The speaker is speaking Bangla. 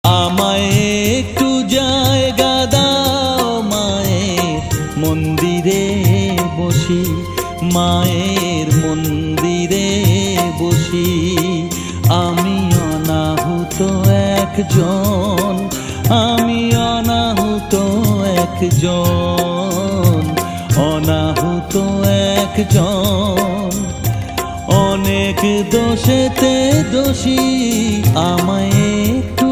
আমায় একটু জায়গা দাও মায়ের মন্দিরে বসি, মায়ের মন্দিরে বসি। আমি অনাহুত একজন, আমি অনাহুত একজন, অনাহুত একজন। অনেক দোষেতে দোষী, আমায় একটু